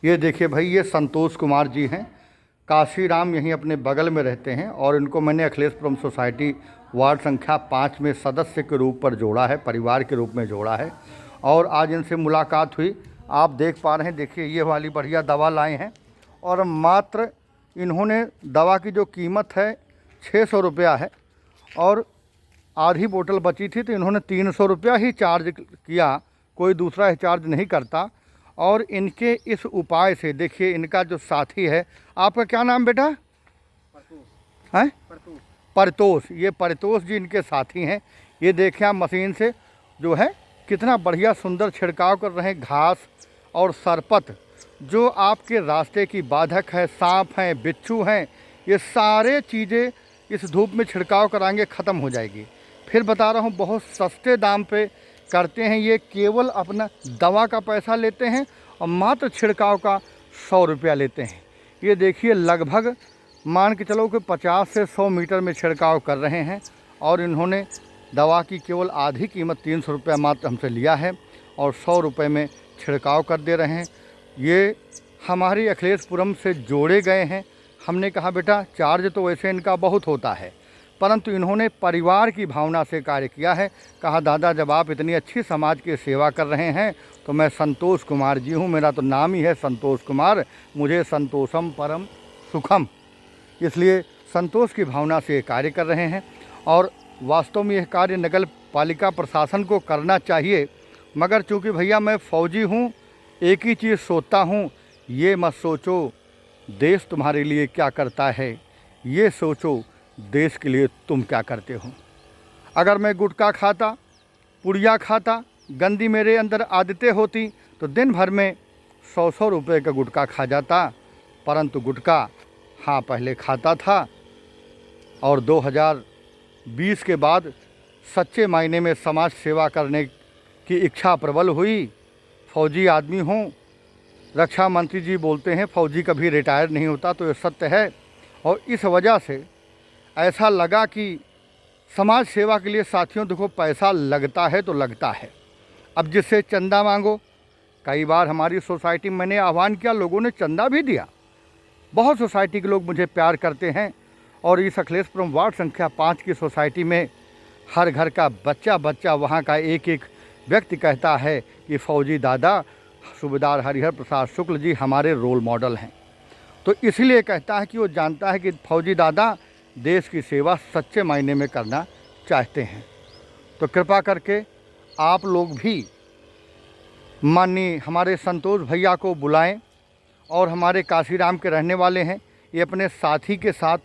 ये देखिए भाई, ये संतोष कुमार जी हैं। काशीराम यहीं अपने बगल में रहते हैं और इनको मैंने अखिलेशपुरम सोसाइटी वार्ड संख्या 5 में सदस्य के रूप पर जोड़ा है, परिवार के रूप में जोड़ा है। और आज इनसे मुलाकात हुई। आप देख पा रहे हैं, देखिए ये वाली बढ़िया दवा लाए हैं और मात्र इन्होंने दवा की जो कीमत है 600 रुपया है और आधी बोतल बची थी तो इन्होंने 300 रुपया ही चार्ज किया, कोई दूसरा चार्ज नहीं करता। और इनके इस उपाय से देखिए, इनका जो साथी है, आपका क्या नाम बेटा है? परतोष। ये परतोष जी इनके साथी हैं। ये देखिए आप मशीन से जो है कितना बढ़िया सुंदर छिड़काव कर रहे हैं। घास और सरपत जो आपके रास्ते की बाधक है, सांप हैं, बिच्छू हैं, ये सारे चीज़ें इस धूप में छिड़काव कराएंगे, ख़त्म हो जाएगी। फिर बता रहा हूँ, बहुत सस्ते दाम पे करते हैं। ये केवल अपना दवा का पैसा लेते हैं और मात्र छिड़काव का 100 रुपया लेते हैं। ये देखिए लगभग मान के चलो कि 50 से 100 मीटर में छिड़काव कर रहे हैं और इन्होंने दवा की केवल आधी कीमत 300 रुपया मात्र हमसे लिया है और 100 रुपये में छिड़काव कर दे रहे हैं। ये हमारी अखिलेशपुरम से जोड़े गए हैं। हमने कहा बेटा चार्ज तो वैसे इनका बहुत होता है, परंतु इन्होंने परिवार की भावना से कार्य किया है। कहा दादा जब आप इतनी अच्छी समाज की सेवा कर रहे हैं तो मैं संतोष कुमार जी हूँ, मेरा तो नाम ही है संतोष कुमार, मुझे संतोषम परम सुखम, इसलिए संतोष की भावना से कार्य कर रहे हैं। और वास्तव में यह कार्य नगर पालिका प्रशासन को करना चाहिए, मगर चूँकि भैया मैं फ़ौजी हूँ, एक ही चीज़ सोचता हूँ, ये मत सोचो देश तुम्हारे लिए क्या करता है, ये सोचो देश के लिए तुम क्या करते हो। अगर मैं गुटखा खाता, पुड़िया खाता, गंदी मेरे अंदर आदतें होती तो दिन भर में 100-100 रुपये का गुटखा खा जाता, परंतु गुटखा हाँ पहले खाता था और 2020 के बाद सच्चे मायने में समाज सेवा करने की इच्छा प्रबल हुई। फ़ौजी आदमी हूँ, रक्षा मंत्री जी बोलते हैं फ़ौजी कभी रिटायर नहीं होता, तो ये सत्य है। और इस वजह से ऐसा लगा कि समाज सेवा के लिए साथियों देखो पैसा लगता है तो लगता है। अब जिससे चंदा मांगो, कई बार हमारी सोसाइटी में मैंने आह्वान किया, लोगों ने चंदा भी दिया। बहुत सोसाइटी के लोग मुझे प्यार करते हैं और इस अखिलेशपुरम वार्ड संख्या 5 की सोसाइटी में हर घर का बच्चा बच्चा, वहाँ का एक एक व्यक्ति कहता है कि फ़ौजी दादा सूबेदार हरिहर प्रसाद शुक्ल जी हमारे रोल मॉडल हैं। तो इसलिए कहता है कि वो जानता है कि फ़ौजी दादा देश की सेवा सच्चे मायने में करना चाहते हैं। तो कृपा करके आप लोग भी माननीय हमारे संतोष भैया को बुलाएं और हमारे काशीराम के रहने वाले हैं, ये अपने साथी के साथ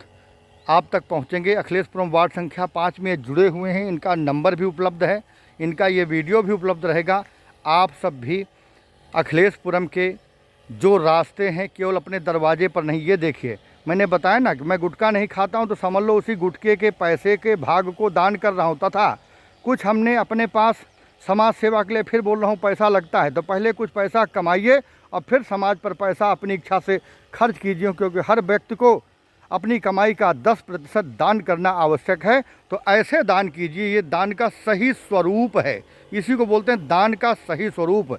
आप तक पहुंचेंगे। अखिलेशपुरम वार्ड संख्या 5 में जुड़े हुए हैं, इनका नंबर भी उपलब्ध है, इनका ये वीडियो भी उपलब्ध रहेगा। आप सब भी अखिलेशपुरम के जो रास्ते हैं केवल अपने दरवाजे पर नहीं, ये देखिए मैंने बताया ना कि मैं गुटखा नहीं खाता हूँ, तो समझ लो उसी गुटखे के पैसे के भाग को दान कर रहा हूँ। तथा कुछ हमने अपने पास समाज सेवा के लिए, फिर बोल रहा हूँ पैसा लगता है तो पहले कुछ पैसा कमाइए और फिर समाज पर पैसा अपनी इच्छा से खर्च कीजिए, क्योंकि हर व्यक्ति को अपनी कमाई का 10% दान करना आवश्यक है। तो ऐसे दान कीजिए, ये दान का सही स्वरूप है, इसी को बोलते हैं दान का सही स्वरूप।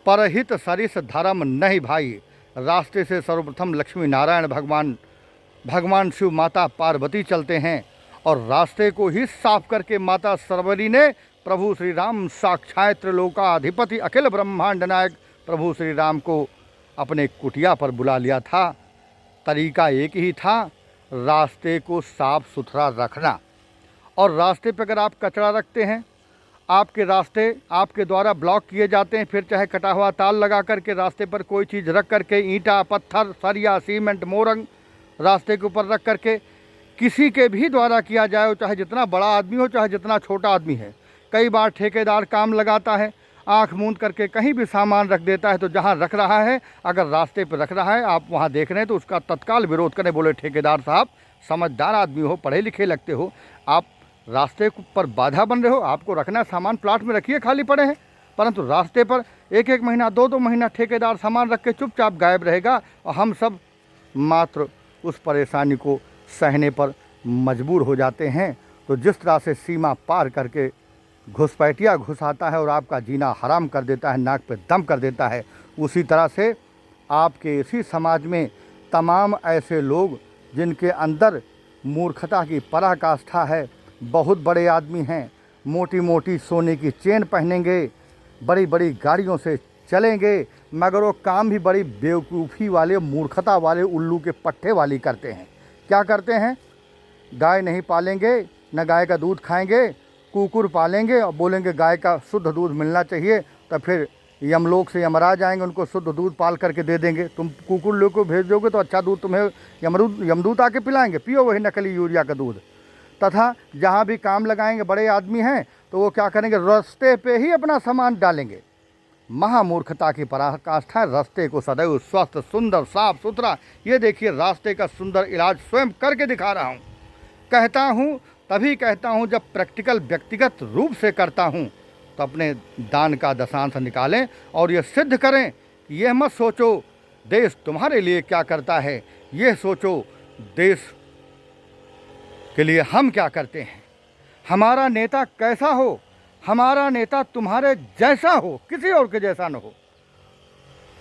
परहित सरिस धर्म नहीं भाई, रास्ते से सर्वप्रथम लक्ष्मी नारायण भगवान शिव माता पार्वती चलते हैं और रास्ते को ही साफ करके माता सरवरी ने प्रभु श्री राम साक्षात त्रिलोकाधिपति अखिल ब्रह्मांड नायक प्रभु श्री राम को अपने कुटिया पर बुला लिया था। तरीका एक ही था, रास्ते को साफ सुथरा रखना। और रास्ते पर अगर आप कचरा रखते हैं, आपके रास्ते आपके द्वारा ब्लॉक किए जाते हैं। फिर चाहे कटा हुआ ताल लगा करके रास्ते पर कोई चीज़ रख करके, ईंटा पत्थर सरिया सीमेंट मोरंग रास्ते के ऊपर रख करके किसी के भी द्वारा किया जाए, चाहे जितना बड़ा आदमी हो चाहे जितना छोटा आदमी है। कई बार ठेकेदार काम लगाता है, आंख मूंद करके कहीं भी सामान रख देता है, तो जहां रख रहा है, अगर रास्ते पर रख रहा है, आप वहां देख रहे हैं तो उसका तत्काल विरोध करें। बोले ठेकेदार साहब समझदार आदमी हो, पढ़े लिखे लगते हो, आप रास्ते पर बाधा बन रहे हो, आपको रखना सामान प्लाट में रखिए, खाली पड़े हैं। परंतु रास्ते पर 1-1 महीना 2-2 महीना ठेकेदार सामान रख के चुपचाप गायब रहेगा और हम सब मात्र उस परेशानी को सहने पर मजबूर हो जाते हैं। तो जिस तरह से सीमा पार करके घुसपैठिया घुस आता है और आपका जीना हराम कर देता है, नाक पे दम कर देता है, उसी तरह से आपके इसी समाज में तमाम ऐसे लोग जिनके अंदर मूर्खता की पराकाष्ठा है, बहुत बड़े आदमी हैं, मोटी मोटी सोने की चेन पहनेंगे, बड़ी बड़ी गाड़ियों से चलेंगे, मगर वो काम भी बड़ी बेवकूफ़ी वाले, मूर्खता वाले, उल्लू के पट्टे वाली करते हैं। क्या करते हैं? गाय नहीं पालेंगे, न गाय का दूध खाएंगे, कुकुर पालेंगे और बोलेंगे गाय का शुद्ध दूध मिलना चाहिए, तो फिर यमलोक से यमराज आएंगे, उनको शुद्ध दूध पाल करके दे देंगे। तुम कुकुर लोग को भेज दोगे तो अच्छा दूध तुम्हें यमदूत आके पिलाएंगे, पियो वही नकली यूरिया का दूध। तथा जहाँ भी काम लगाएंगे बड़े आदमी हैं तो वो क्या करेंगे? रास्ते पे ही अपना सामान डालेंगे। महामूर्खता की पराकाष्ठा है। रास्ते को सदैव स्वस्थ, सुंदर, साफ सुथरा, ये देखिए रास्ते का सुंदर इलाज स्वयं करके दिखा रहा हूँ। कहता हूँ तभी कहता हूँ जब प्रैक्टिकल व्यक्तिगत रूप से करता हूँ। तो अपने दान का दशांश निकालें और ये सिद्ध करें कि यह मत सोचो देश तुम्हारे लिए क्या करता है, ये सोचो देश के लिए हम क्या करते हैं। हमारा नेता कैसा हो, हमारा नेता तुम्हारे जैसा हो, किसी और के जैसा न हो।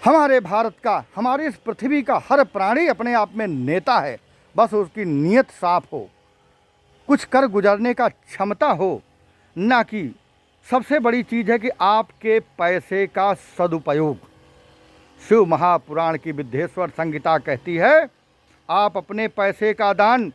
हमारे भारत का, हमारी इस पृथ्वी का हर प्राणी अपने आप में नेता है, बस उसकी नीयत साफ हो, कुछ कर गुजरने का क्षमता हो, ना कि सबसे बड़ी चीज़ है कि आपके पैसे का सदुपयोग। शिव महापुराण की विद्येश्वर संहिता कहती है आप अपने पैसे का दान,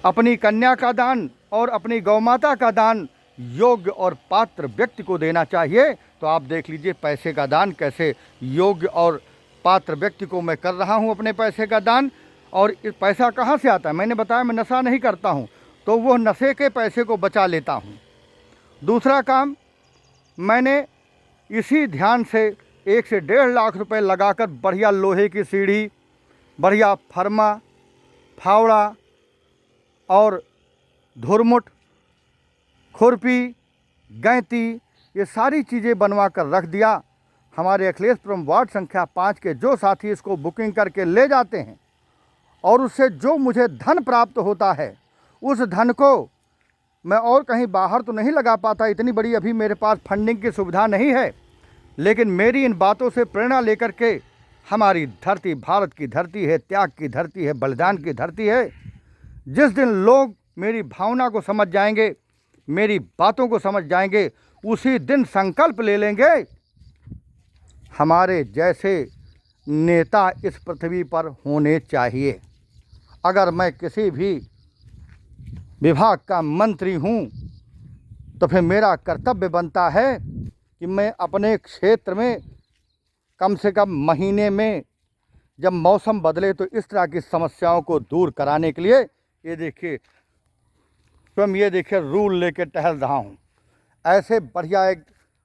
अपनी कन्या का दान और अपनी गौमाता का दान योग्य और पात्र व्यक्ति को देना चाहिए। तो आप देख लीजिए पैसे का दान कैसे योग्य और पात्र व्यक्ति को मैं कर रहा हूँ अपने पैसे का दान। और पैसा कहाँ से आता है? मैंने बताया मैं नशा नहीं करता हूँ, तो वो नशे के पैसे को बचा लेता हूँ। दूसरा काम, मैंने इसी ध्यान से 1 से 1.5 लाख रुपए लगाकर बढ़िया लोहे की सीढ़ी, बढ़िया फरमा, फावड़ा और धुरमुट, खुरपी, गैंती, ये सारी चीज़ें बनवा कर रख दिया। हमारे अखिलेशपुरम वार्ड संख्या 5 के जो साथी इसको बुकिंग करके ले जाते हैं और उससे जो मुझे धन प्राप्त होता है, उस धन को मैं और कहीं बाहर तो नहीं लगा पाता, इतनी बड़ी अभी मेरे पास फंडिंग की सुविधा नहीं है। लेकिन मेरी इन बातों से प्रेरणा लेकर के हमारी धरती भारत की धरती है, त्याग की धरती है, बलिदान की धरती है। जिस दिन लोग मेरी भावना को समझ जाएंगे, मेरी बातों को समझ जाएंगे, उसी दिन संकल्प ले लेंगे हमारे जैसे नेता इस पृथ्वी पर होने चाहिए। अगर मैं किसी भी विभाग का मंत्री हूँ तो फिर मेरा कर्तव्य बनता है कि मैं अपने क्षेत्र में कम से कम महीने में जब मौसम बदले तो इस तरह की समस्याओं को दूर कराने के लिए ये देखिए स्वयं ये देखिए रूल लेके टहल रहा हूँ। ऐसे बढ़िया एक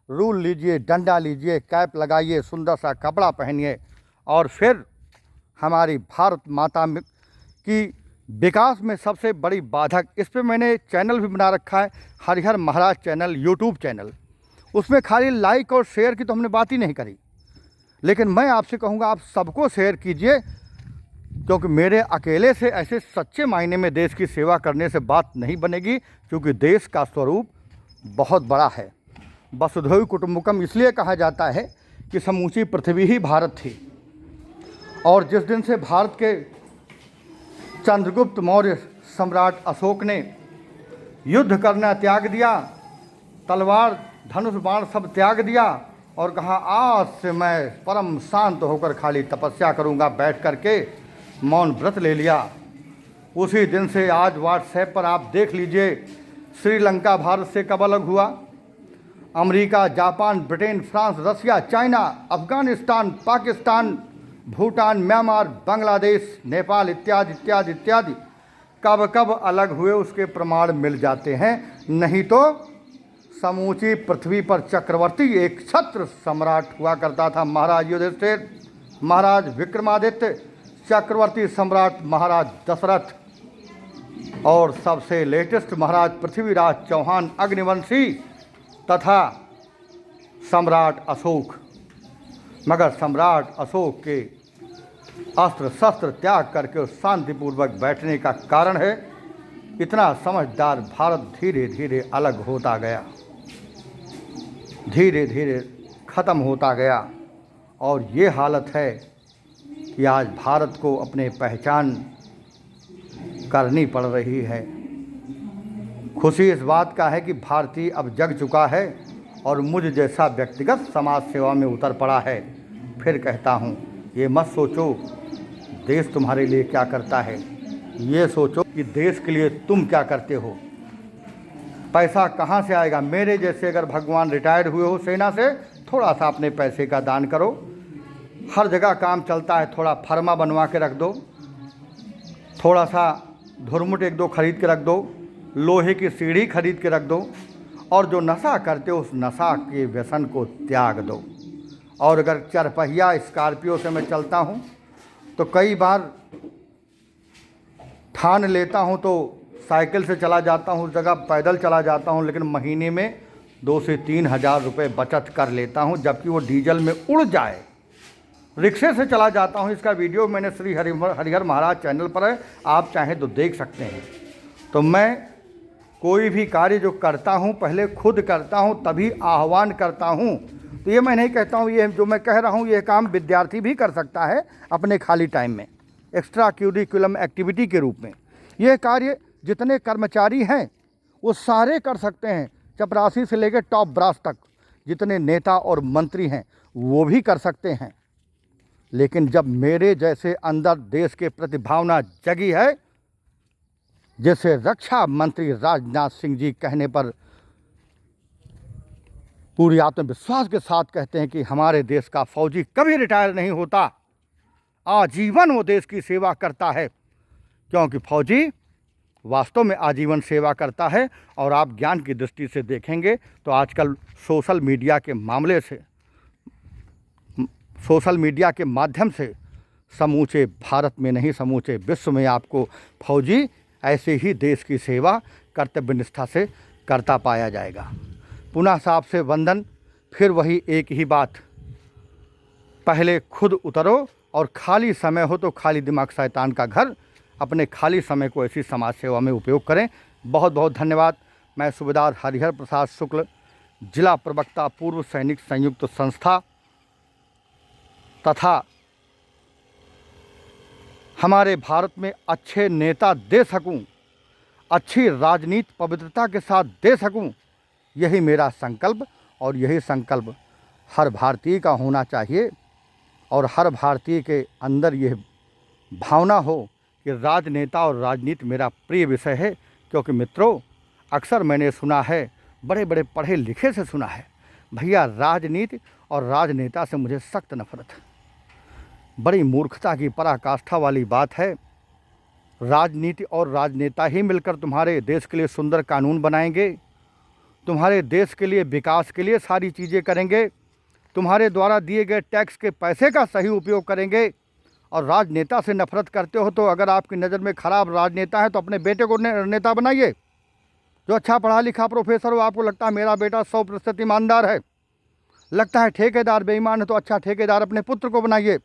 रूल लीजिए, डंडा लीजिए, कैप लगाइए, सुंदर सा कपड़ा पहनिए और फिर हमारी भारत माता की विकास में सबसे बड़ी बाधक, इस पे मैंने चैनल भी बना रखा है, हरिहर महाराज चैनल, यूट्यूब चैनल। उसमें खाली लाइक और शेयर की तो हमने बात ही नहीं करी, लेकिन मैं आपसे कहूँगा आप सबको शेयर कीजिए, क्योंकि मेरे अकेले से ऐसे सच्चे मायने में देश की सेवा करने से बात नहीं बनेगी, क्योंकि देश का स्वरूप बहुत बड़ा है। वसुधैव कुटुंबकम इसलिए कहा जाता है कि समूची पृथ्वी ही भारत थी, और जिस दिन से भारत के चंद्रगुप्त मौर्य सम्राट अशोक ने युद्ध करना त्याग दिया, तलवार धनुष बाण सब त्याग दिया और कहा आज से मैं परम शांत होकर खाली तपस्या करूंगा, बैठ करके मौन व्रत ले लिया। उसी दिन से आज व्हाट्सएप पर आप देख लीजिए श्रीलंका भारत से कब अलग हुआ, अमेरिका, जापान, ब्रिटेन, फ्रांस, रसिया, चाइना, अफगानिस्तान, पाकिस्तान, भूटान, म्यांमार, बांग्लादेश, नेपाल इत्यादि इत्यादि इत्यादि कब कब अलग हुए उसके प्रमाण मिल जाते हैं। नहीं तो समूची पृथ्वी पर चक्रवर्ती एक छत्र सम्राट हुआ करता था, महाराज युधिष्ठिर, महाराज विक्रमादित्य, चक्रवर्ती सम्राट महाराज दशरथ और सबसे लेटेस्ट महाराज पृथ्वीराज चौहान अग्निवंशी तथा सम्राट अशोक। मगर सम्राट अशोक के अस्त्र शस्त्र त्याग करके शांतिपूर्वक बैठने का कारण है इतना समझदार भारत धीरे धीरे अलग होता गया, धीरे धीरे ख़त्म होता गया और ये हालत है कि आज भारत को अपने पहचान करनी पड़ रही है। खुशी इस बात का है कि भारतीय अब जग चुका है और मुझ जैसा व्यक्तिगत समाज सेवा में उतर पड़ा है। फिर कहता हूँ, ये मत सोचो देश तुम्हारे लिए क्या करता है, ये सोचो कि देश के लिए तुम क्या करते हो। पैसा कहाँ से आएगा? मेरे जैसे अगर भगवान रिटायर्ड हुए हो सेना से, थोड़ा सा अपने पैसे का दान करो। हर जगह काम चलता है, थोड़ा फर्मा बनवा के रख दो, थोड़ा सा धुरमुट एक दो खरीद के रख दो, लोहे की सीढ़ी खरीद के रख दो, और जो नशा करते हो उस नशा के व्यसन को त्याग दो। और अगर चरपहिया स्कॉर्पियो से मैं चलता हूँ तो कई बार ठान लेता हूँ तो साइकिल से चला जाता हूँ, उस जगह पैदल चला जाता हूँ, लेकिन महीने में 2 से 3 हज़ार रुपये बचत कर लेता हूँ, जबकि वो डीजल में उड़ जाए। रिक्शे से चला जाता हूँ, इसका वीडियो मैंने श्री हरिहर महाराज चैनल पर है, आप चाहें तो देख सकते हैं। तो मैं कोई भी कार्य जो करता हूँ पहले खुद करता हूँ, तभी आह्वान करता हूँ। तो ये मैं नहीं कहता हूँ, ये जो मैं कह रहा हूँ ये काम विद्यार्थी भी कर सकता है अपने खाली टाइम में, एक्स्ट्रा करिकुलम एक्टिविटी के रूप में। ये कार्य जितने कर्मचारी हैं वो सारे कर सकते हैं, चपरासी से लेकर टॉप ब्रास तक जितने नेता और मंत्री हैं वो भी कर सकते हैं। लेकिन जब मेरे जैसे अंदर देश के प्रति भावना जगी है, जैसे रक्षा मंत्री राजनाथ सिंह जी कहने पर पूरी आत्मविश्वास के साथ कहते हैं कि हमारे देश का फौजी कभी रिटायर नहीं होता, आजीवन वो देश की सेवा करता है, क्योंकि फौजी वास्तव में आजीवन सेवा करता है। और आप ज्ञान की दृष्टि से देखेंगे तो आजकल सोशल मीडिया के मामले से, सोशल मीडिया के माध्यम से समूचे भारत में नहीं समूचे विश्व में आपको फौजी ऐसे ही देश की सेवा कर्तव्य निष्ठा से करता पाया जाएगा। पुनः साहब से वंदन, फिर वही एक ही बात, पहले खुद उतरो और खाली समय हो तो खाली दिमाग शैतान का घर, अपने खाली समय को ऐसी समाज सेवा में उपयोग करें। बहुत बहुत धन्यवाद। मैं सूबेदार हरिहर प्रसाद शुक्ल, जिला प्रवक्ता पूर्व सैनिक संयुक्त संस्था तथा हमारे भारत में अच्छे नेता दे सकूं, अच्छी राजनीति पवित्रता के साथ दे सकूं, यही मेरा संकल्प और यही संकल्प हर भारतीय का होना चाहिए। और हर भारतीय के अंदर यह भावना हो कि राजनेता और राजनीति मेरा प्रिय विषय है। क्योंकि मित्रों, अक्सर मैंने सुना है, बड़े बड़े पढ़े लिखे से सुना है, भैया राजनीति और राजनेता से मुझे सख्त नफरत है। बड़ी मूर्खता की पराकाष्ठा वाली बात है। राजनीति और राजनेता ही मिलकर तुम्हारे देश के लिए सुंदर कानून बनाएंगे, तुम्हारे देश के लिए विकास के लिए सारी चीज़ें करेंगे, तुम्हारे द्वारा दिए गए टैक्स के पैसे का सही उपयोग करेंगे। और राजनेता से नफरत करते हो तो अगर आपकी नज़र में ख़राब राजनेता है तो अपने बेटे को नेता बनाइए, जो अच्छा पढ़ा लिखा प्रोफेसर हो, आपको लगता है मेरा बेटा 100% ईमानदार है, लगता है ठेकेदार बेईमान है, तो अच्छा ठेकेदार अपने पुत्र को बनाइए।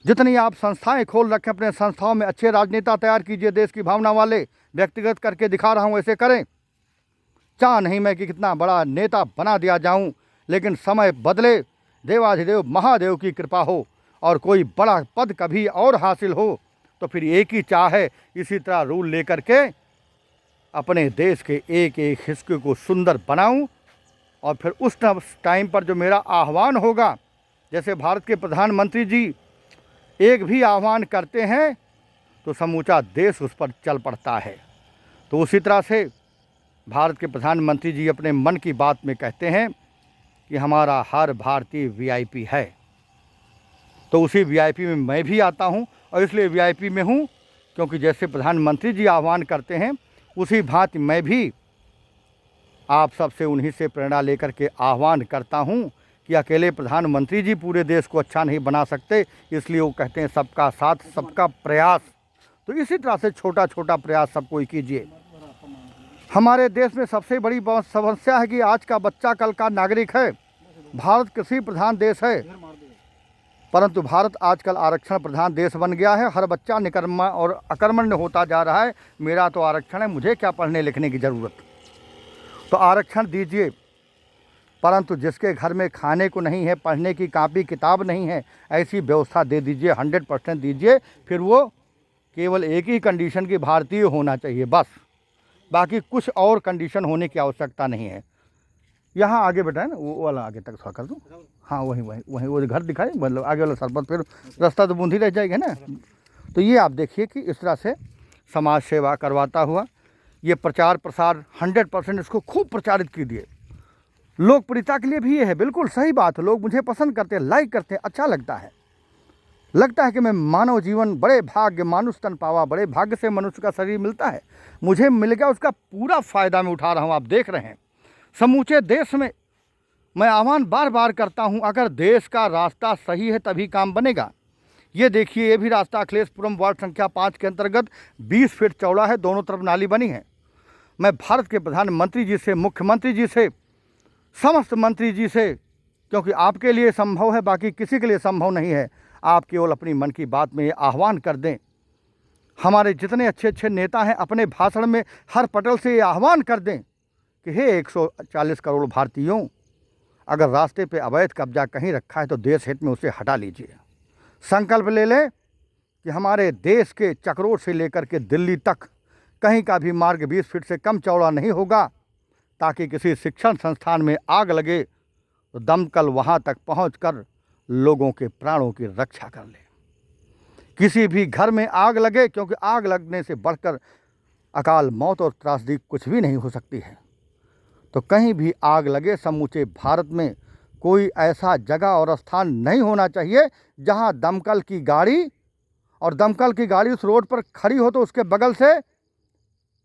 जितनी आप संस्थाएं खोल रखें अपने संस्थाओं में अच्छे राजनेता तैयार कीजिए, देश की भावना वाले। व्यक्तिगत करके दिखा रहा हूं, ऐसे करें। चाह नहीं मैं कि कितना बड़ा नेता बना दिया जाऊं, लेकिन समय बदले, देवाधिदेव महादेव की कृपा हो और कोई बड़ा पद कभी और हासिल हो, तो फिर एक ही चाह है, इसी तरह रूल लेकर के अपने देश के एक एक हिस्से को सुंदर बनाऊं। और फिर उस टाइम पर जो मेरा आह्वान होगा, जैसे भारत के प्रधानमंत्री जी एक भी आह्वान करते हैं तो समूचा देश उस पर चल पड़ता है। तो उसी तरह से भारत के प्रधानमंत्री जी अपने मन की बात में कहते हैं कि हमारा हर भारतीय वीआईपी है। तो उसी वीआईपी में मैं भी आता हूं, और इसलिए वीआईपी में हूं क्योंकि जैसे प्रधानमंत्री जी आह्वान करते हैं उसी भांति मैं भी आप सबसे उन्हीं से प्रेरणा लेकर के आह्वान करता हूं कि अकेले प्रधानमंत्री जी पूरे देश को अच्छा नहीं बना सकते, इसलिए वो कहते हैं सबका साथ सबका प्रयास। तो इसी तरह से छोटा छोटा प्रयास सब कोई कीजिए। हमारे देश में सबसे बड़ी समस्या है कि आज का बच्चा कल का नागरिक है। भारत कृषि प्रधान देश है, परंतु भारत आजकल आरक्षण प्रधान देश बन गया है। हर बच्चा निकम्मा और अकर्मण्य होता जा रहा है। मेरा तो आरक्षण है, मुझे क्या पढ़ने लिखने की ज़रूरत। तो आरक्षण दीजिए। परंतु जिसके घर में खाने को नहीं है, पढ़ने की कापी किताब नहीं है, ऐसी व्यवस्था दे दीजिए, 100% दीजिए। फिर वो केवल एक ही कंडीशन की भारतीय होना चाहिए बस, बाकी कुछ और कंडीशन होने की आवश्यकता नहीं है। यहाँ आगे बेटा है ना, वो वाला आगे तक थोड़ा कर दूँ। हाँ वहीं वहीं वहीं वो घर दिखाए, मतलब आगे वाला सरपत, फिर रास्ता तो बूंदी रह जाएगी ना। तो ये आप देखिए कि इस तरह से समाज सेवा करवाता हुआ ये प्रचार प्रसार 100% इसको खूब प्रचारित कीजिए। लोकप्रियता के लिए भी ये है, बिल्कुल सही बात है। लोग मुझे पसंद करते हैं, लाइक करते हैं, अच्छा लगता है कि मैं मानव जीवन बड़े भाग्य, मानुष तन पावा, बड़े भाग्य से मनुष्य का शरीर मिलता है, मुझे मिल गया, उसका पूरा फ़ायदा मैं उठा रहा हूँ। आप देख रहे हैं समूचे देश में मैं आह्वान बार बार करता हूँ, अगर देश का रास्ता सही है तभी काम बनेगा। ये देखिए, ये भी रास्ता अखिलेशपुरम वार्ड संख्या 5 के अंतर्गत 20 फीट चौड़ा है, दोनों तरफ नाली बनी है। मैं भारत के प्रधानमंत्री जी से, मुख्यमंत्री जी से, समस्त मंत्री जी से, क्योंकि आपके लिए संभव है, बाकी किसी के लिए संभव नहीं है, आप केवल अपनी मन की बात में ये आह्वान कर दें। हमारे जितने अच्छे अच्छे नेता हैं अपने भाषण में हर पटल से ये आह्वान कर दें कि हे 140 करोड़ भारतीयों, अगर रास्ते पे अवैध कब्जा कहीं रखा है तो देश हित में उसे हटा लीजिए। संकल्प ले लें कि हमारे देश के चक्रोट से लेकर के दिल्ली तक कहीं का भी मार्ग 20 फीट से कम चौड़ा नहीं होगा, ताकि किसी शिक्षण संस्थान में आग लगे तो दमकल वहाँ तक पहुँचकर लोगों के प्राणों की रक्षा कर ले। किसी भी घर में आग लगे, क्योंकि आग लगने से बढ़कर अकाल मौत और त्रासदी कुछ भी नहीं हो सकती है, तो कहीं भी आग लगे, समूचे भारत में कोई ऐसा जगह और स्थान नहीं होना चाहिए जहां दमकल की गाड़ी उस रोड पर खड़ी हो तो उसके बगल से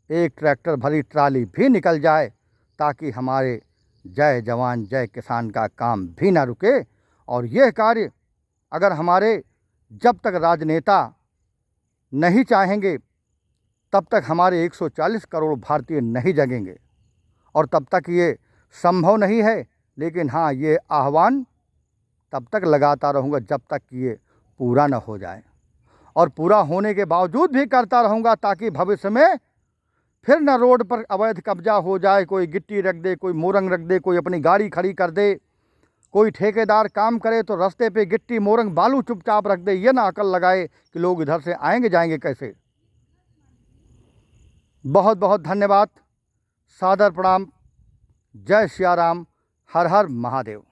एक ट्रैक्टर भरी ट्राली भी निकल जाए, ताकि हमारे जय जवान जय किसान का काम भी ना रुके। और यह कार्य अगर हमारे जब तक राजनेता नहीं चाहेंगे तब तक हमारे 140 करोड़ भारतीय नहीं जगेंगे, और तब तक ये संभव नहीं है। लेकिन हाँ, ये आह्वान तब तक लगाता रहूँगा जब तक कि ये पूरा न हो जाए, और पूरा होने के बावजूद भी करता रहूँगा, ताकि भविष्य में फिर न रोड पर अवैध कब्जा हो जाए, कोई गिट्टी रख दे, कोई मोरंग रख दे, कोई अपनी गाड़ी खड़ी कर दे, कोई ठेकेदार काम करे तो रास्ते पे गिट्टी मोरंग बालू चुपचाप रख दे, ये ना अकल लगाए कि लोग इधर से आएंगे जाएंगे कैसे। बहुत बहुत धन्यवाद, सादर प्रणाम, जय सिया राम, हर हर महादेव।